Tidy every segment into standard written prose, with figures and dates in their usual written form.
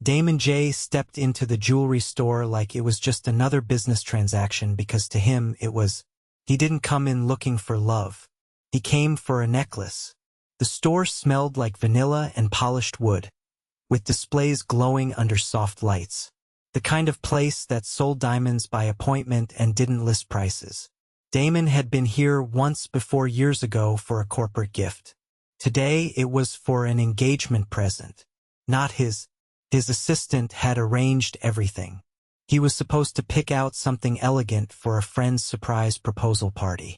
Damon Jaye stepped into the jewelry store like it was just another business transaction because to him he didn't come in looking for love. He came for a necklace. The store smelled like vanilla and polished wood, with displays glowing under soft lights. The kind of place that sold diamonds by appointment and didn't list prices. Damon had been here once before years ago for a corporate gift. Today it was for an engagement present. Not his. His assistant had arranged everything. He was supposed to pick out something elegant for a friend's surprise proposal party.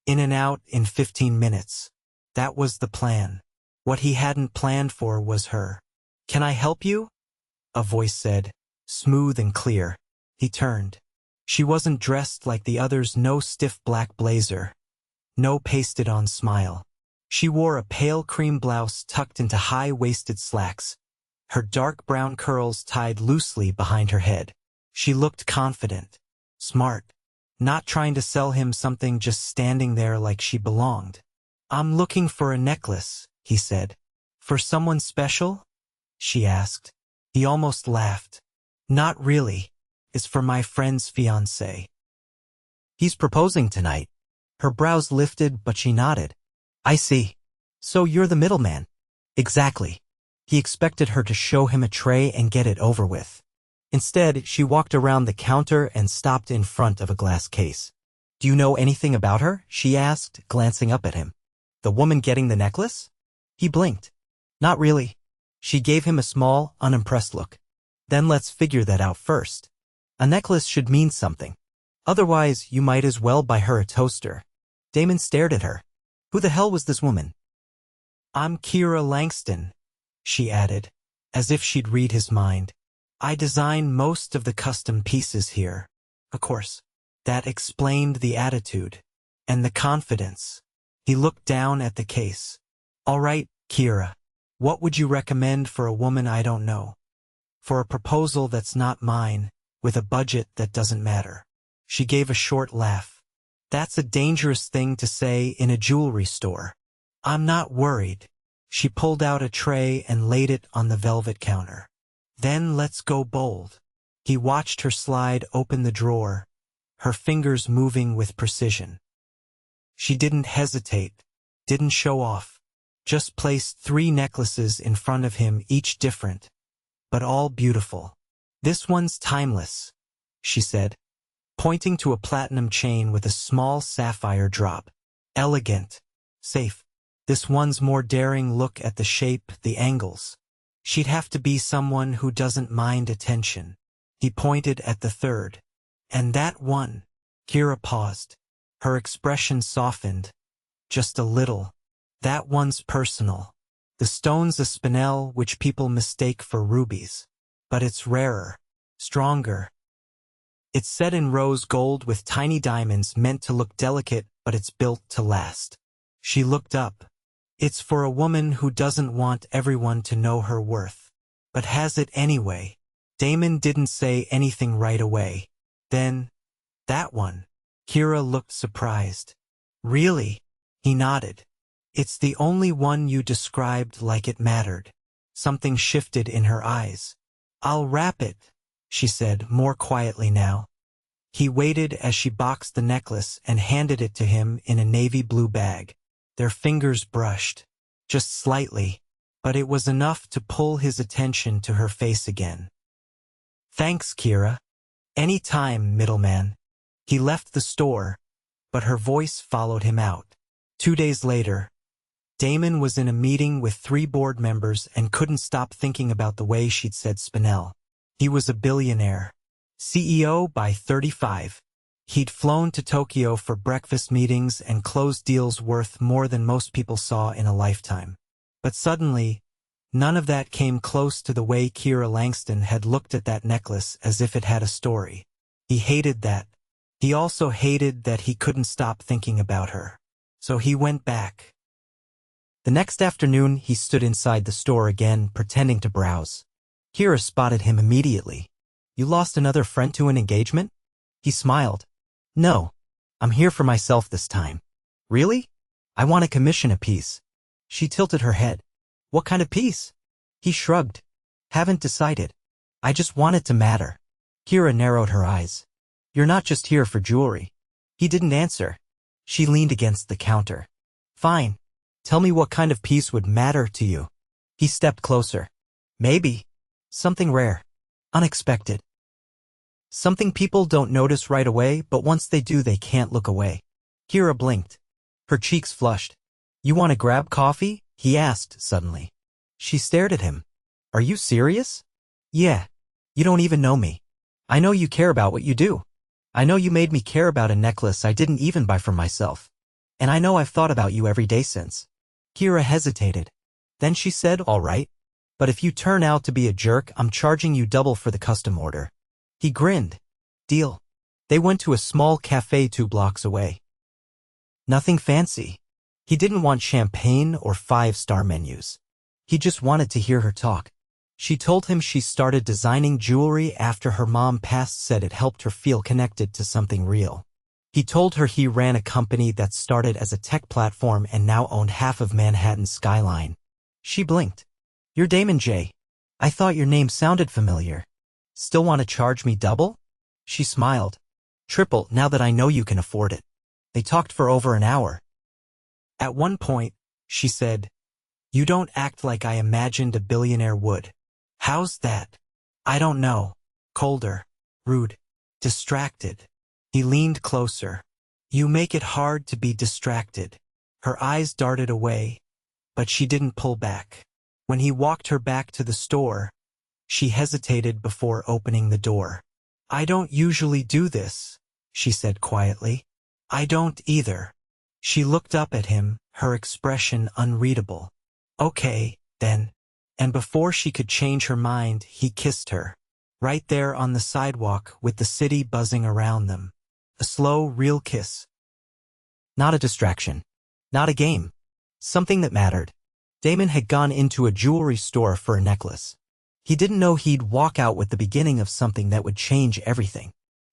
In and out in 15 minutes. That was the plan. What he hadn't planned for was her. "Can I help you?" a voice said, smooth and clear. He turned. She wasn't dressed like the others, no stiff black blazer, no pasted-on smile. She wore a pale cream blouse tucked into high-waisted slacks, her dark brown curls tied loosely behind her head. She looked confident, smart, not trying to sell him something, just standing there like she belonged. "I'm looking for a necklace," he said. "For someone special?" she asked. He almost laughed. "Not really. It's for my friend's fiancé. He's proposing tonight." Her brows lifted, but she nodded. "I see. So you're the middleman." "Exactly." He expected her to show him a tray and get it over with. Instead, she walked around the counter and stopped in front of a glass case. "Do you know anything about her?" she asked, glancing up at him. "The woman getting the necklace?" He blinked. "Not really." She gave him a small, unimpressed look. "Then let's figure that out first. A necklace should mean something. Otherwise, you might as well buy her a toaster." Damon stared at her. Who the hell was this woman? "I'm Kiera Langston," she added, as if she'd read his mind. "I design most of the custom pieces here." Of course. That explained the attitude. And the confidence. He looked down at the case. "All right, Kiera. What would you recommend for a woman I don't know? For a proposal that's not mine, with a budget that doesn't matter?" She gave a short laugh. "That's a dangerous thing to say in a jewelry store." "I'm not worried." She pulled out a tray and laid it on the velvet counter. "Then let's go bold." He watched her slide open the drawer, her fingers moving with precision. She didn't hesitate, didn't show off, just placed 3 necklaces in front of him, each different, but all beautiful. "This one's timeless," she said, pointing to a platinum chain with a small sapphire drop. "Elegant, safe. This one's more daring. Look at the shape, the angles. She'd have to be someone who doesn't mind attention." He pointed at the third. "And that one." Kiera paused. Her expression softened, just a little. "That one's personal. The stone's a spinel, which people mistake for rubies. But it's rarer, stronger. It's set in rose gold with tiny diamonds, meant to look delicate, but it's built to last." She looked up. "It's for a woman who doesn't want everyone to know her worth, but has it anyway." Damon didn't say anything right away. "Then, that one." Kiera looked surprised. "Really?" He nodded. "It's the only one you described like it mattered." Something shifted in her eyes. "I'll wrap it," she said, more quietly now. He waited as she boxed the necklace and handed it to him in a navy blue bag. Their fingers brushed, just slightly, but it was enough to pull his attention to her face again. "Thanks, Kiera." "Any time, middleman." He left the store, but her voice followed him out. 2 days later, Damon was in a meeting with 3 board members and couldn't stop thinking about the way she'd said spinel. He was a billionaire, CEO by 35. He'd flown to Tokyo for breakfast meetings and closed deals worth more than most people saw in a lifetime. But suddenly, none of that came close to the way Kiera Langston had looked at that necklace as if it had a story. He hated that. He also hated that he couldn't stop thinking about her. So he went back. The next afternoon, he stood inside the store again, pretending to browse. Kiera spotted him immediately. "You lost another friend to an engagement?" He smiled. "No, I'm here for myself this time." "Really?" "I want to commission a piece." She tilted her head. "What kind of piece?" He shrugged. Haven't decided. I just want it to matter. Kiera narrowed her eyes. You're not just here for jewelry. He didn't answer. She leaned against the counter. Fine. Tell me what kind of piece would matter to you. He stepped closer. Maybe. Something rare. Unexpected. Something people don't notice right away, but once they do they can't look away. Kiera blinked. Her cheeks flushed. You want to grab coffee? He asked suddenly. She stared at him. Are you serious? Yeah. You don't even know me. I know you care about what you do. I know you made me care about a necklace I didn't even buy for myself. And I know I've thought about you every day since. Kiera hesitated. Then she said, all right. But if you turn out to be a jerk, I'm charging you double for the custom order. He grinned. Deal. They went to a small cafe 2 blocks away. Nothing fancy. He didn't want champagne or 5-star menus. He just wanted to hear her talk. She told him she started designing jewelry after her mom passed, said it helped her feel connected to something real. He told her he ran a company that started as a tech platform and now owned half of Manhattan's skyline. She blinked. You're Damon Jaye. I thought your name sounded familiar. Still want to charge me double? She smiled. Triple, now that I know you can afford it. They talked for over an hour. At one point, she said, You don't act like I imagined a billionaire would. How's that? I don't know. Colder, rude, distracted. He leaned closer. You make it hard to be distracted. Her eyes darted away, but she didn't pull back. When he walked her back to the store, she hesitated before opening the door. I don't usually do this, she said quietly. I don't either. She looked up at him, her expression unreadable. Okay, then. And before she could change her mind, he kissed her. Right there on the sidewalk with the city buzzing around them. A slow, real kiss. Not a distraction. Not a game. Something that mattered. Damon had gone into a jewelry store for a necklace. He didn't know he'd walk out with the beginning of something that would change everything.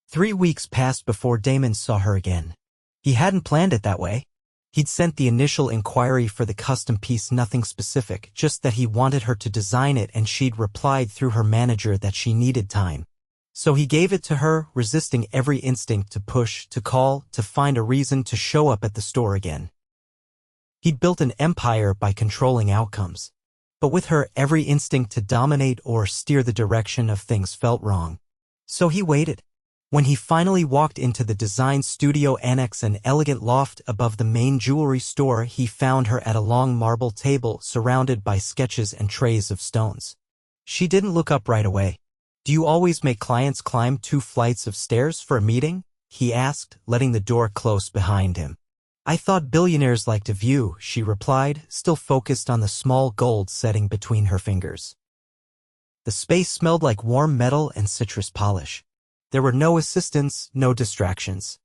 3 weeks passed before Damon saw her again. He hadn't planned it that way. He'd sent the initial inquiry for the custom piece, nothing specific, just that he wanted her to design it, and she'd replied through her manager that she needed time. So he gave it to her, resisting every instinct to push, to call, to find a reason to show up at the store again. He'd built an empire by controlling outcomes. But with her, every instinct to dominate or steer the direction of things felt wrong. So he waited. When he finally walked into the design studio annex, an elegant loft above the main jewelry store, he found her at a long marble table surrounded by sketches and trays of stones. She didn't look up right away. Do you always make clients climb 2 flights of stairs for a meeting? He asked, letting the door close behind him. I thought billionaires liked a view, she replied, still focused on the small gold setting between her fingers. The space smelled like warm metal and citrus polish. There were no assistants, no distractions.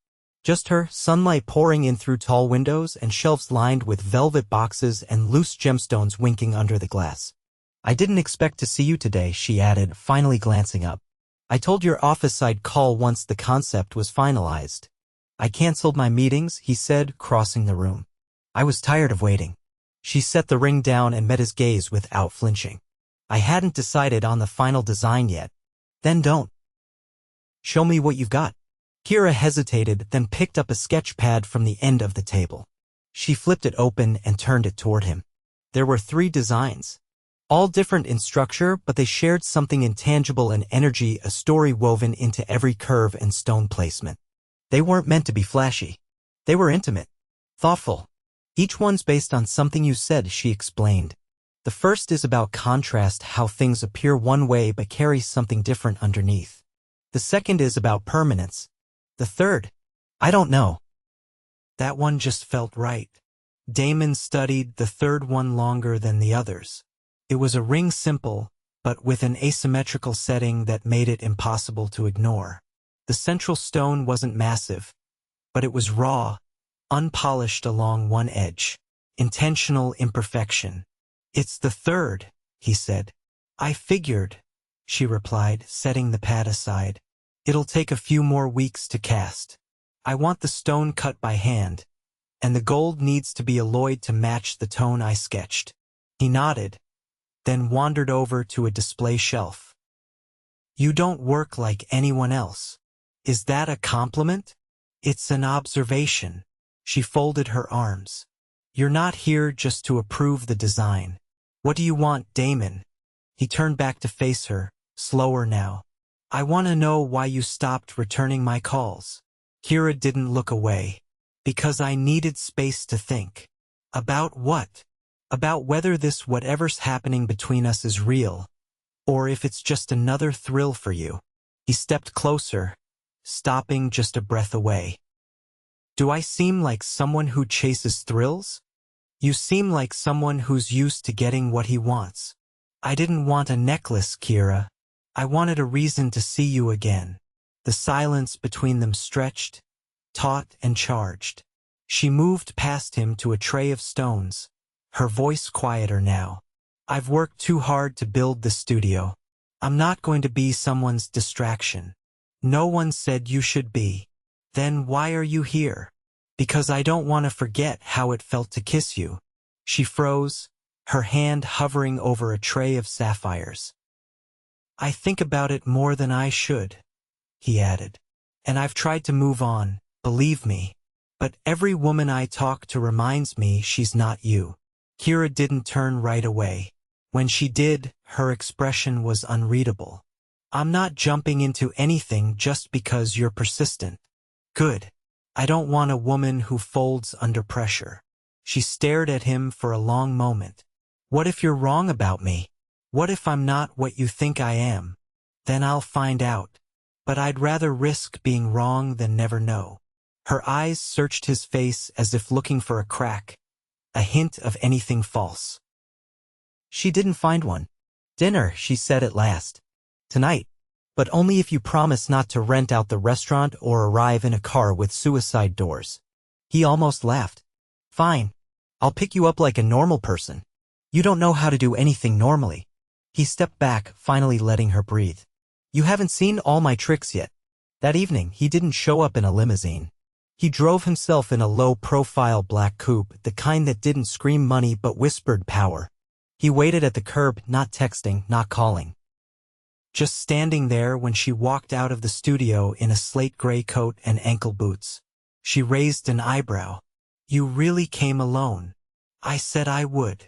Just her, sunlight pouring in through tall windows and shelves lined with velvet boxes and loose gemstones winking under the glass. I didn't expect to see you today, she added, finally glancing up. I told your office I'd call once the concept was finalized. I canceled my meetings, he said, crossing the room. I was tired of waiting. She set the ring down and met his gaze without flinching. I hadn't decided on the final design yet. Then don't. Show me what you've got. Kiera hesitated, then picked up a sketch pad from the end of the table. She flipped it open and turned it toward him. There were 3 designs. All different in structure, but they shared something intangible in energy, a story woven into every curve and stone placement. They weren't meant to be flashy. They were intimate. Thoughtful. Each one's based on something you said, she explained. The first is about contrast, how things appear one way but carry something different underneath. The second is about permanence. The third, I don't know. That one just felt right. Damon studied the third one longer than the others. It was a ring, simple, but with an asymmetrical setting that made it impossible to ignore. The central stone wasn't massive, but it was raw, unpolished along one edge. Intentional imperfection. It's the third, he said. I figured, she replied, setting the pad aside. It'll take a few more weeks to cast. I want the stone cut by hand, and the gold needs to be alloyed to match the tone I sketched. He nodded. then wandered over to a display shelf. You don't work like anyone else. Is that a compliment? It's an observation. She folded her arms. You're not here just to approve the design. What do you want, Damon? He turned back to face her, slower now. I want to know why you stopped returning my calls. Kiera didn't look away. Because I needed space to think. About what? About whether this whatever's happening between us is real, or if it's just another thrill for you. He stepped closer, stopping just a breath away. Do I seem like someone who chases thrills? You seem like someone who's used to getting what he wants. I didn't want a necklace, Kiera. I wanted a reason to see you again. The silence between them stretched, taut and charged. She moved past him to a tray of stones, her voice quieter now. I've worked too hard to build this studio. I'm not going to be someone's distraction. No one said you should be. Then why are you here? Because I don't want to forget how it felt to kiss you. She froze, her hand hovering over a tray of sapphires. I think about it more than I should, he added. And I've tried to move on, believe me. But every woman I talk to reminds me she's not you. Kiera didn't turn right away. When she did, her expression was unreadable. I'm not jumping into anything just because you're persistent. Good. I don't want a woman who folds under pressure. She stared at him for a long moment. What if you're wrong about me? What if I'm not what you think I am? Then I'll find out. But I'd rather risk being wrong than never know. Her eyes searched his face as if looking for a crack, a hint of anything false. She didn't find one. Dinner, she said at last. Tonight. But only if you promise not to rent out the restaurant or arrive in a car with suicide doors. He almost laughed. Fine. I'll pick you up like a normal person. You don't know how to do anything normally. He stepped back, finally letting her breathe. You haven't seen all my tricks yet. That evening, he didn't show up in a limousine. He drove himself in a low-profile black coupe, the kind that didn't scream money but whispered power. He waited at the curb, not texting, not calling. Just standing there when she walked out of the studio in a slate gray coat and ankle boots. She raised an eyebrow. You really came alone. I said I would.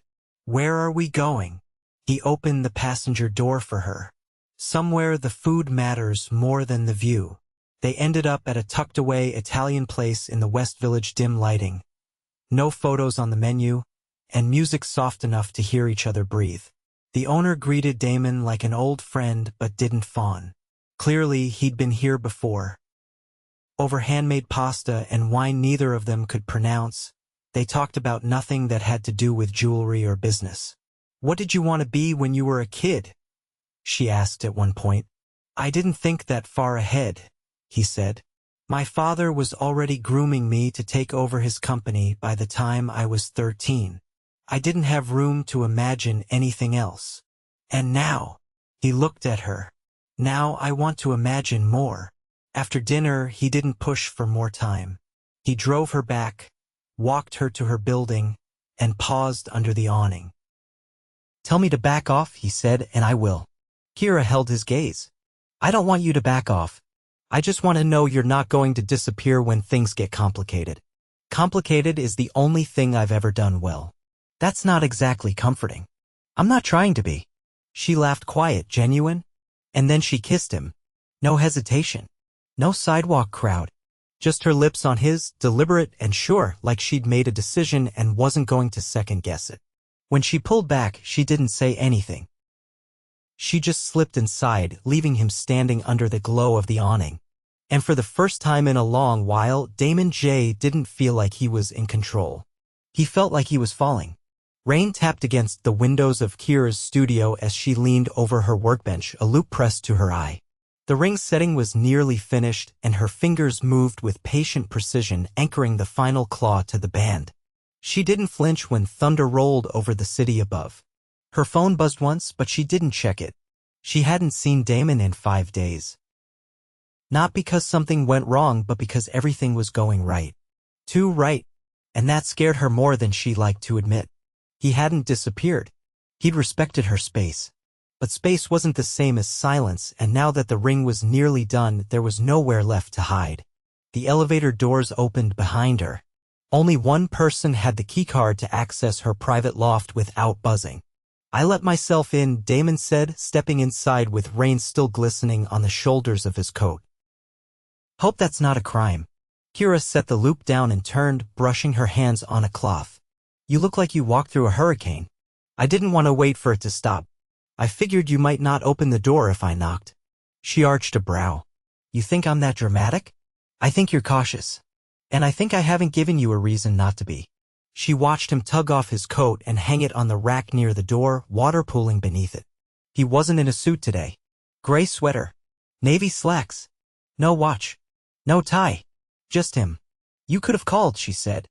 Where are we going? He opened the passenger door for her. Somewhere the food matters more than the view. They ended up at a tucked-away Italian place in the West Village, dim lighting. No photos on the menu, and music soft enough to hear each other breathe. The owner greeted Damon like an old friend but didn't fawn. Clearly, he'd been here before. Over handmade pasta and wine neither of them could pronounce, they talked about nothing that had to do with jewelry or business. What did you want to be when you were a kid? She asked at one point. I didn't think that far ahead, he said. My father was already grooming me to take over his company by the time I was 13. I didn't have room to imagine anything else. And now, he looked at her. Now I want to imagine more. After dinner, he didn't push for more time. He drove her back, walked her to her building, and paused under the awning. Tell me to back off, he said, and I will. Kiera held his gaze. I don't want you to back off. I just want to know you're not going to disappear when things get complicated. Complicated is the only thing I've ever done well. That's not exactly comforting. I'm not trying to be. She laughed quiet, genuine, and then she kissed him. No hesitation. No sidewalk crowd. Just her lips on his, deliberate and sure, like she'd made a decision and wasn't going to second-guess it. When she pulled back, she didn't say anything. She just slipped inside, leaving him standing under the glow of the awning. And for the first time in a long while, Damon Jaye didn't feel like he was in control. He felt like he was falling. Rain tapped against the windows of Kiera's studio as she leaned over her workbench, a loop pressed to her eye. The ring setting was nearly finished, and her fingers moved with patient precision, anchoring the final claw to the band. She didn't flinch when thunder rolled over the city above. Her phone buzzed once, but she didn't check it. She hadn't seen Damon in 5 days. Not because something went wrong, but because everything was going right. Too right. And that scared her more than she liked to admit. He hadn't disappeared. He'd respected her space. But space wasn't the same as silence, and now that the ring was nearly done, there was nowhere left to hide. The elevator doors opened behind her. Only one person had the keycard to access her private loft without buzzing. "I let myself in," Damon said, stepping inside with rain still glistening on the shoulders of his coat. "Hope that's not a crime." Kiera set the loop down and turned, brushing her hands on a cloth. "You look like you walked through a hurricane." "I didn't want to wait for it to stop. I figured you might not open the door if I knocked." She arched a brow. "You think I'm that dramatic?" "I think you're cautious. And I think I haven't given you a reason not to be." She watched him tug off his coat and hang it on the rack near the door, water pooling beneath it. He wasn't in a suit today. Gray sweater. Navy slacks. No watch. No tie. Just him. "You could have called," she said.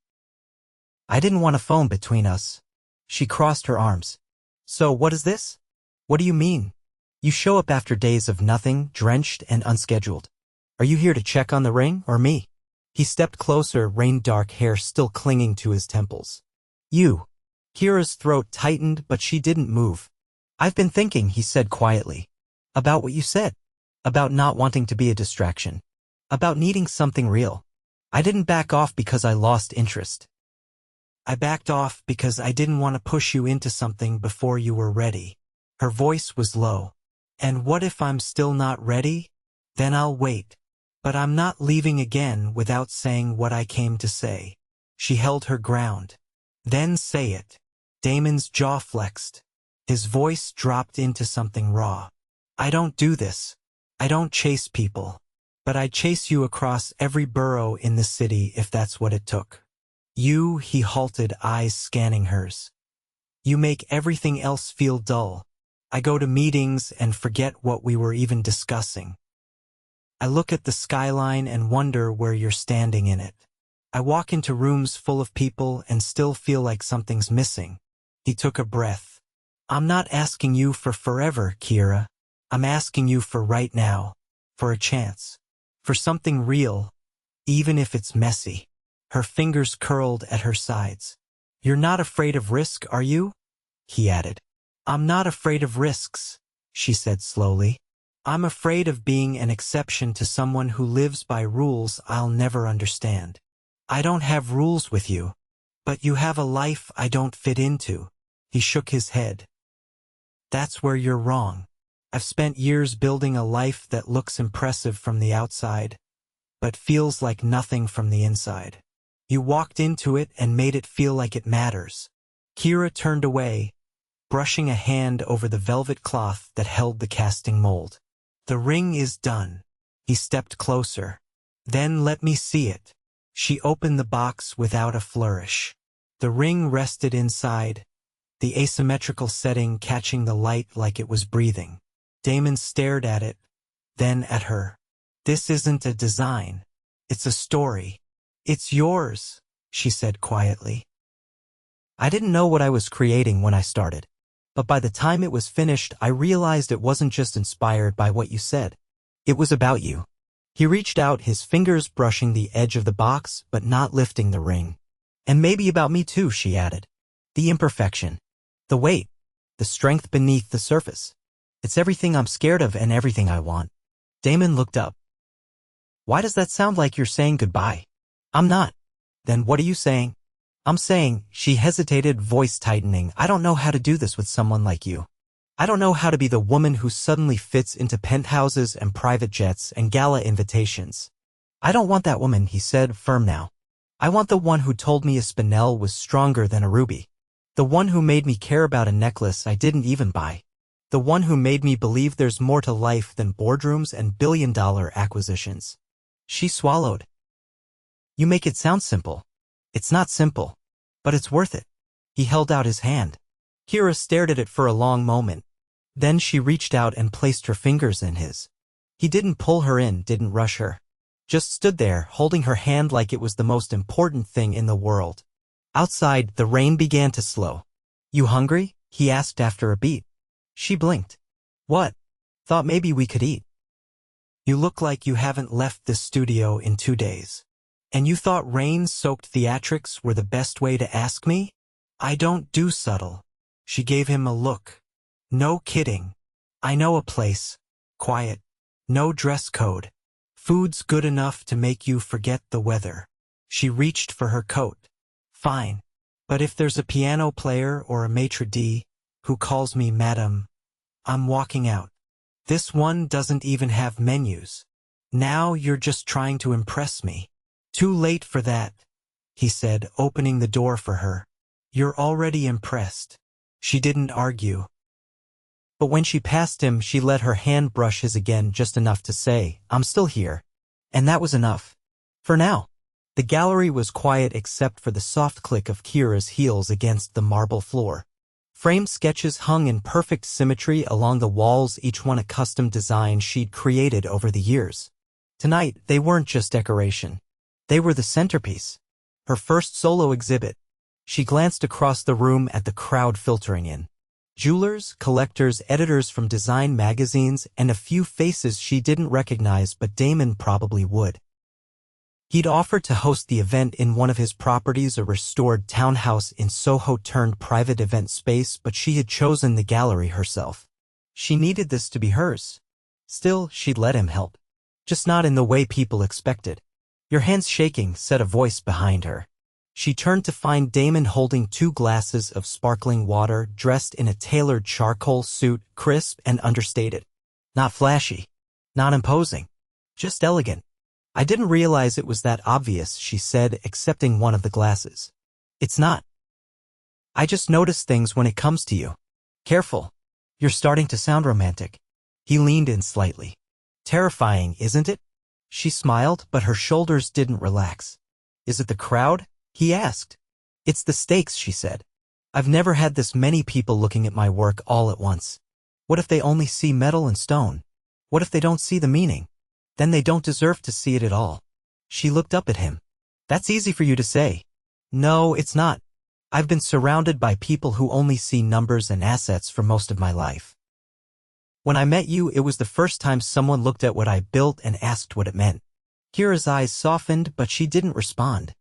"I didn't want a phone between us." She crossed her arms. "So what is this?" "What do you mean? You show up after days of nothing, drenched and unscheduled. Are you here to check on the ring, or me?" He stepped closer, rain-dark hair still clinging to his temples. "You." Kiera's throat tightened, but she didn't move. "I've been thinking," he said quietly. "About what you said. About not wanting to be a distraction. About needing something real. I didn't back off because I lost interest. I backed off because I didn't want to push you into something before you were ready." Her voice was low. "And what if I'm still not ready? Then I'll wait. But I'm not leaving again without saying what I came to say." She held her ground. "Then say it." Damon's jaw flexed. His voice dropped into something raw. "I don't do this. I don't chase people. But I'd chase you across every borough in the city if that's what it took. You," he halted, eyes scanning hers. "You make everything else feel dull. I go to meetings and forget what we were even discussing. I look at the skyline and wonder where you're standing in it. I walk into rooms full of people and still feel like something's missing." He took a breath. "I'm not asking you for forever, Kiera. I'm asking you for right now. For a chance. For something real, even if it's messy." Her fingers curled at her sides. "You're not afraid of risk, are you?" he added. "I'm not afraid of risks," she said slowly. "I'm afraid of being an exception to someone who lives by rules I'll never understand. I don't have rules with you, but you have a life I don't fit into." He shook his head. "That's where you're wrong. I've spent years building a life that looks impressive from the outside, but feels like nothing from the inside. You walked into it and made it feel like it matters." Kiera turned away, brushing a hand over the velvet cloth that held the casting mold. "The ring is done." He stepped closer. "Then let me see it." She opened the box without a flourish. The ring rested inside, the asymmetrical setting catching the light like it was breathing. Damon stared at it, then at her. "This isn't a design. It's a story." "It's yours," she said quietly. "I didn't know what I was creating when I started. But by the time it was finished, I realized it wasn't just inspired by what you said. It was about you." He reached out, his fingers brushing the edge of the box, but not lifting the ring. "And maybe about me too," she added. "The imperfection. The weight. The strength beneath the surface. It's everything I'm scared of and everything I want." Damon looked up. "Why does that sound like you're saying goodbye?" "I'm not." "Then what are you saying?" "I'm saying," she hesitated, voice tightening, "I don't know how to do this with someone like you. I don't know how to be the woman who suddenly fits into penthouses and private jets and gala invitations. I don't want that woman," he said, firm now. "I want the one who told me a spinel was stronger than a ruby. The one who made me care about a necklace I didn't even buy. The one who made me believe there's more to life than boardrooms and billion-dollar acquisitions." She swallowed. "You make it sound simple." "It's not simple. But it's worth it." He held out his hand. Kiera stared at it for a long moment. Then she reached out and placed her fingers in his. He didn't pull her in, didn't rush her. Just stood there, holding her hand like it was the most important thing in the world. Outside, the rain began to slow. "You hungry?" he asked after a beat. She blinked. "What?" "Thought maybe we could eat." "You look like you haven't left this studio in 2 days. And you thought rain-soaked theatrics were the best way to ask me? I don't do subtle." She gave him a look. No kidding. I know a place. Quiet. No dress code. Food's good enough to make you forget the weather. She reached for her coat. Fine. But if there's a piano player or a maitre d' who calls me madam, I'm walking out. This one doesn't even have menus. Now you're just trying to impress me. Too late for that, he said, opening the door for her. You're already impressed. She didn't argue. But when she passed him, she let her hand brush his again, just enough to say, I'm still here. And that was enough. For now. The gallery was quiet except for the soft click of Kiera's heels against the marble floor. Framed sketches hung in perfect symmetry along the walls, each one a custom design she'd created over the years. Tonight, they weren't just decoration. They were the centerpiece. Her first solo exhibit. She glanced across the room at the crowd filtering in. Jewelers, collectors, editors from design magazines, and a few faces she didn't recognize, but Damon probably would. He'd offered to host the event in one of his properties, a restored townhouse in Soho turned private event space, but she had chosen the gallery herself. She needed this to be hers. Still, she'd let him help. Just not in the way people expected. Your hands shaking, said a voice behind her. She turned to find Damon holding 2 glasses of sparkling water, dressed in a tailored charcoal suit, crisp and understated. Not flashy. Not imposing. Just elegant. I didn't realize it was that obvious, she said, accepting one of the glasses. It's not. I just notice things when it comes to you. Careful. You're starting to sound romantic. He leaned in slightly. Terrifying, isn't it? She smiled, but her shoulders didn't relax. Is it the crowd? He asked. It's the stakes, she said. I've never had this many people looking at my work all at once. What if they only see metal and stone? What if they don't see the meaning? Then they don't deserve to see it at all. She looked up at him. That's easy for you to say. No, it's not. I've been surrounded by people who only see numbers and assets for most of my life. When I met you, it was the first time someone looked at what I built and asked what it meant. Kiera's eyes softened, but she didn't respond.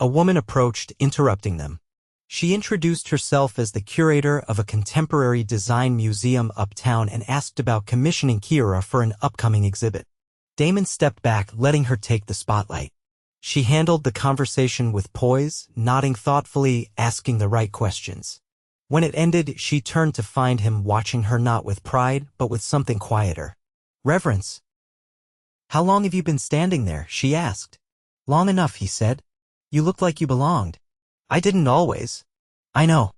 A woman approached, interrupting them. She introduced herself as the curator of a contemporary design museum uptown and asked about commissioning Kiera for an upcoming exhibit. Damon stepped back, letting her take the spotlight. She handled the conversation with poise, nodding thoughtfully, asking the right questions. When it ended, she turned to find him watching her, not with pride, but with something quieter. Reverence. How long have you been standing there? She asked. Long enough, he said. You looked like you belonged. I didn't always. I know.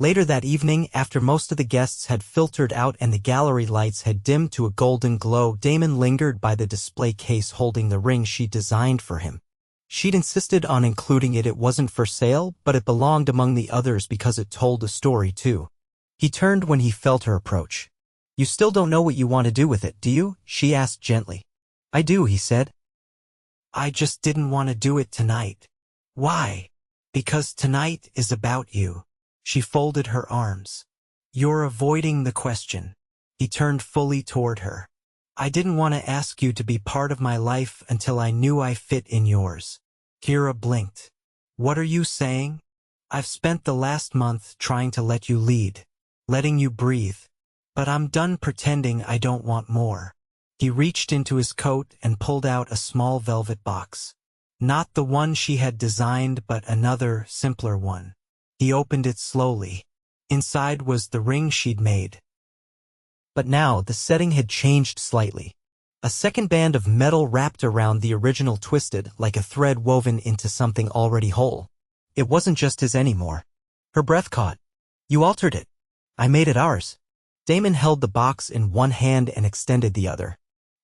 Later that evening, after most of the guests had filtered out and the gallery lights had dimmed to a golden glow, Damon lingered by the display case holding the ring she designed for him. She'd insisted on including it. It wasn't for sale, but it belonged among the others because it told a story too. He turned when he felt her approach. You still don't know what you want to do with it, do you? She asked gently. I do, he said. I just didn't want to do it tonight. Why? Because tonight is about you. She folded her arms. You're avoiding the question. He turned fully toward her. I didn't want to ask you to be part of my life until I knew I fit in yours. Kiera blinked. What are you saying? I've spent the last month trying to let you lead, letting you breathe. But I'm done pretending I don't want more. He reached into his coat and pulled out a small velvet box. Not the one she had designed, but another, simpler one. He opened it slowly. Inside was the ring she'd made. But now the setting had changed slightly. A second band of metal wrapped around the original, twisted like a thread woven into something already whole. It wasn't just his anymore. Her breath caught. You altered it. I made it ours. Damon held the box in one hand and extended the other.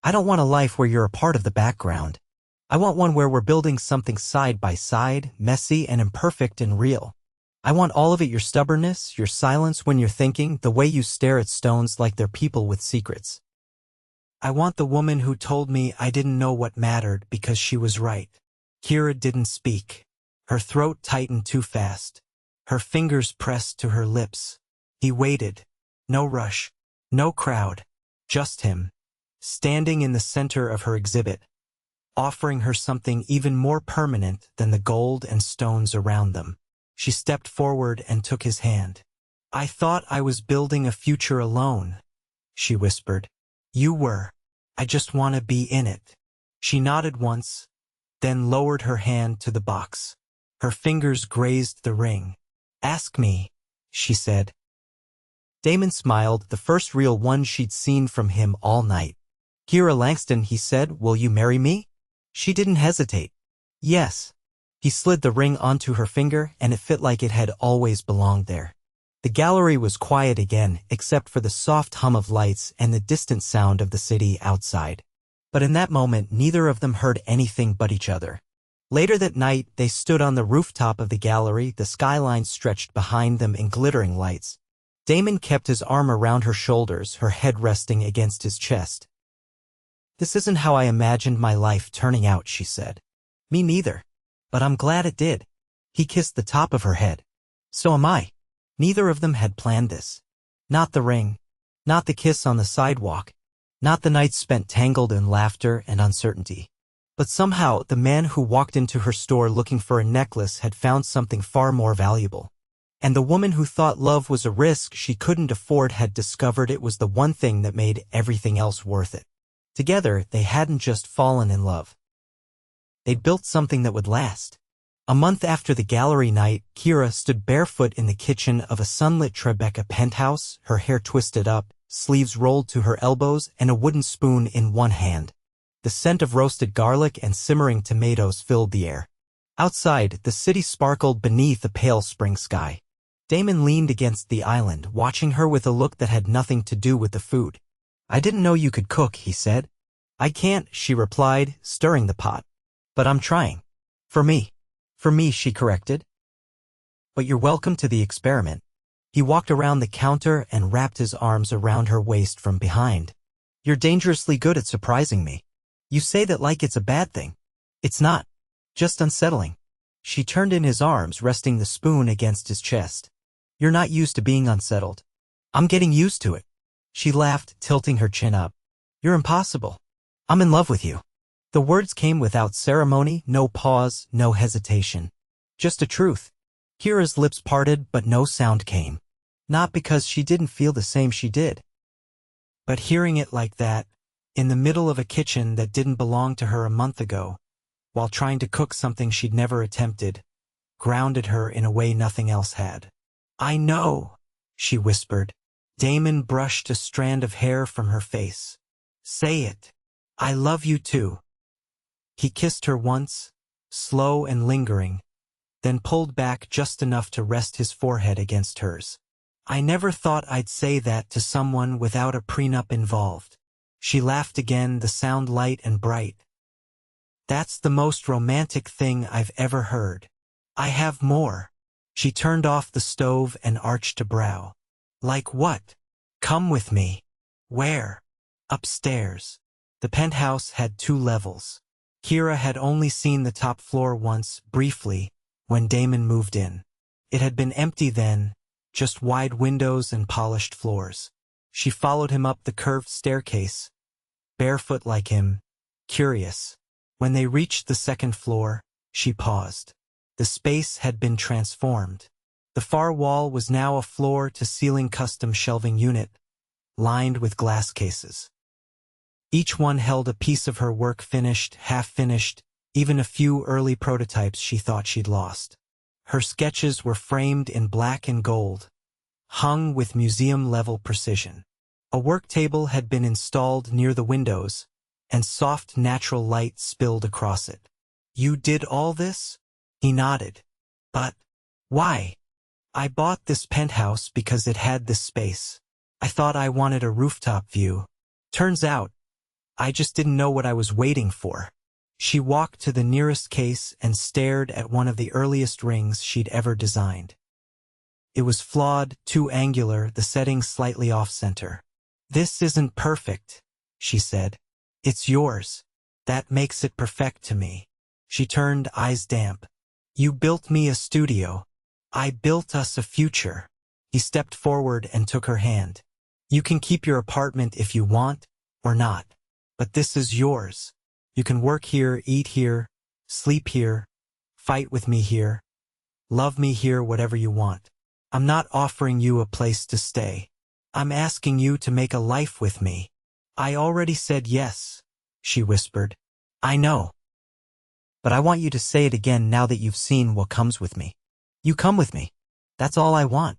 I don't want a life where you're a part of the background. I want one where we're building something side by side, messy and imperfect and real. I want all of it, your stubbornness, your silence when you're thinking, the way you stare at stones like they're people with secrets. I want the woman who told me I didn't know what mattered because she was right. Kiera didn't speak. Her throat tightened too fast. Her fingers pressed to her lips. He waited. No rush. No crowd. Just him. Standing in the center of her exhibit. Offering her something even more permanent than the gold and stones around them. She stepped forward and took his hand. I thought I was building a future alone, she whispered. You were. I just want to be in it. She nodded once, then lowered her hand to the box. Her fingers grazed the ring. Ask me, she said. Damon smiled, the first real one she'd seen from him all night. Kiera Langston, he said, will you marry me? She didn't hesitate. Yes. He slid the ring onto her finger, and it fit like it had always belonged there. The gallery was quiet again, except for the soft hum of lights and the distant sound of the city outside. But in that moment, neither of them heard anything but each other. Later that night, they stood on the rooftop of the gallery, the skyline stretched behind them in glittering lights. Damon kept his arm around her shoulders, her head resting against his chest. This isn't how I imagined my life turning out, she said. Me neither. But I'm glad it did. He kissed the top of her head. So am I. Neither of them had planned this. Not the ring. Not the kiss on the sidewalk. Not the nights spent tangled in laughter and uncertainty. But somehow, the man who walked into her store looking for a necklace had found something far more valuable. And the woman who thought love was a risk she couldn't afford had discovered it was the one thing that made everything else worth it. Together, they hadn't just fallen in love. They'd built something that would last. A month after the gallery night, Kiera stood barefoot in the kitchen of a sunlit Tribeca penthouse, her hair twisted up, sleeves rolled to her elbows, and a wooden spoon in one hand. The scent of roasted garlic and simmering tomatoes filled the air. Outside, the city sparkled beneath a pale spring sky. Damon leaned against the island, watching her with a look that had nothing to do with the food. I didn't know you could cook, he said. I can't, she replied, stirring the pot. But I'm trying. For me. For me, she corrected. But you're welcome to the experiment. He walked around the counter and wrapped his arms around her waist from behind. You're dangerously good at surprising me. You say that like it's a bad thing. It's not. Just unsettling. She turned in his arms, resting the spoon against his chest. You're not used to being unsettled. I'm getting used to it. She laughed, tilting her chin up. You're impossible. I'm in love with you. The words came without ceremony, no pause, no hesitation. Just a truth. Kiera's lips parted, but no sound came. Not because she didn't feel the same she did. But hearing it like that, in the middle of a kitchen that didn't belong to her a month ago, while trying to cook something she'd never attempted, grounded her in a way nothing else had. I know, she whispered. Damon brushed a strand of hair from her face. Say it. I love you too. He kissed her once, slow and lingering, then pulled back just enough to rest his forehead against hers. I never thought I'd say that to someone without a prenup involved. She laughed again, the sound light and bright. That's the most romantic thing I've ever heard. I have more. She turned off the stove and arched a brow. Like what? Come with me. Where? Upstairs. The penthouse had 2 levels. Kiera had only seen the top floor once, briefly, when Damon moved in. It had been empty then, just wide windows and polished floors. She followed him up the curved staircase, barefoot like him, curious. When they reached the 2nd floor, she paused. The space had been transformed. The far wall was now a floor-to-ceiling custom shelving unit, lined with glass cases. Each one held a piece of her work finished, half-finished, even a few early prototypes she thought she'd lost. Her sketches were framed in black and gold, hung with museum-level precision. A work table had been installed near the windows, and soft natural light spilled across it. You did all this? He nodded. But why? I bought this penthouse because it had this space. I thought I wanted a rooftop view. Turns out, I just didn't know what I was waiting for. She walked to the nearest case and stared at one of the earliest rings she'd ever designed. It was flawed, too angular, the setting slightly off-center. This isn't perfect, she said. It's yours. That makes it perfect to me. She turned, eyes damp. You built me a studio. I built us a future. He stepped forward and took her hand. You can keep your apartment if you want, or not. But this is yours. You can work here, eat here, sleep here, fight with me here, love me here, whatever you want. I'm not offering you a place to stay. I'm asking you to make a life with me. I already said yes, she whispered. I know. But I want you to say it again now that you've seen what comes with me. You come with me. That's all I want.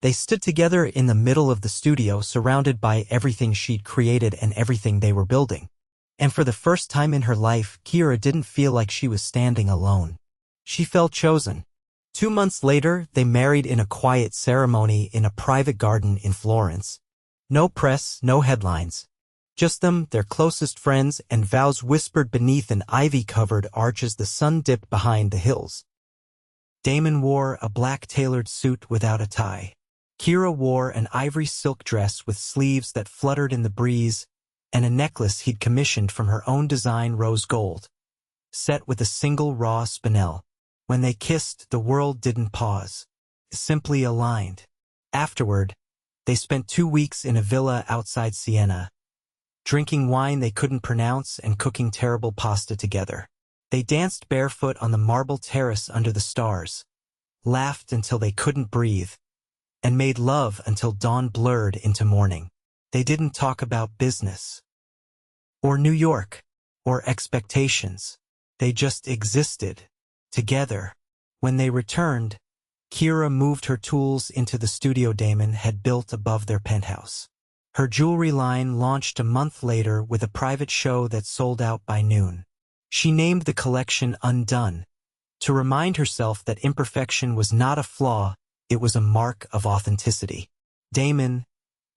They stood together in the middle of the studio, surrounded by everything she'd created and everything they were building. And for the first time in her life, Kiera didn't feel like she was standing alone. She felt chosen. 2 months later, they married in a quiet ceremony in a private garden in Florence. No press, no headlines. Just them, their closest friends, and vows whispered beneath an ivy-covered arch as the sun dipped behind the hills. Damon wore a black tailored suit without a tie. Kiera wore an ivory silk dress with sleeves that fluttered in the breeze, and a necklace he'd commissioned from her own design, rose gold, set with a single raw spinel. When they kissed, the world didn't pause, simply aligned. Afterward, they spent 2 weeks in a villa outside Siena, drinking wine they couldn't pronounce and cooking terrible pasta together. They danced barefoot on the marble terrace under the stars, laughed until they couldn't breathe, and made love until dawn blurred into morning. They didn't talk about business, or New York, or expectations. They just existed, together. When they returned, Kiera moved her tools into the studio Damon had built above their penthouse. Her jewelry line launched a month later with a private show that sold out by noon. She named the collection Undone, to remind herself that imperfection was not a flaw, it was a mark of authenticity. Damon,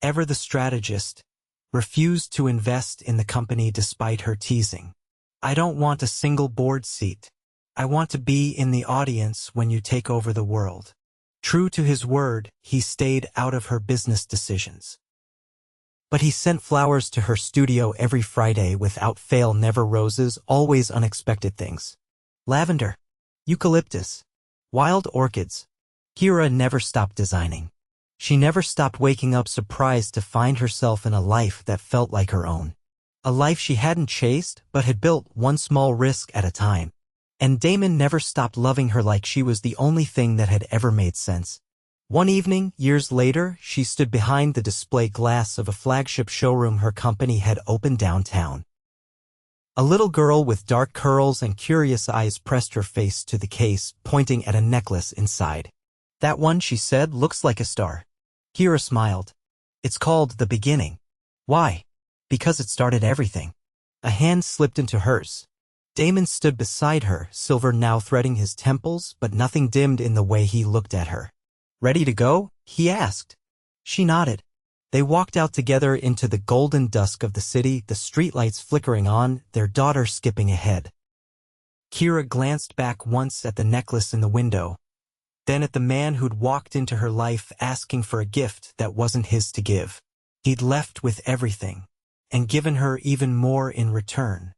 ever the strategist, refused to invest in the company despite her teasing. I don't want a single board seat. I want to be in the audience when you take over the world. True to his word, he stayed out of her business decisions. But he sent flowers to her studio every Friday without fail, never roses, always unexpected things. Lavender, eucalyptus, wild orchids. Kiera never stopped designing. She never stopped waking up surprised to find herself in a life that felt like her own. A life she hadn't chased, but had built one small risk at a time. And Damon never stopped loving her like she was the only thing that had ever made sense. One evening, years later, she stood behind the display glass of a flagship showroom her company had opened downtown. A little girl with dark curls and curious eyes pressed her face to the case, pointing at a necklace inside. That one, she said, looks like a star. Kiera smiled. It's called The Beginning. Why? Because it started everything. A hand slipped into hers. Damon stood beside her, silver now threading his temples, but nothing dimmed in the way he looked at her. Ready to go? He asked. She nodded. They walked out together into the golden dusk of the city, the streetlights flickering on, their daughter skipping ahead. Kiera glanced back once at the necklace in the window, then at the man who'd walked into her life asking for a gift that wasn't his to give. He'd left with everything, and given her even more in return.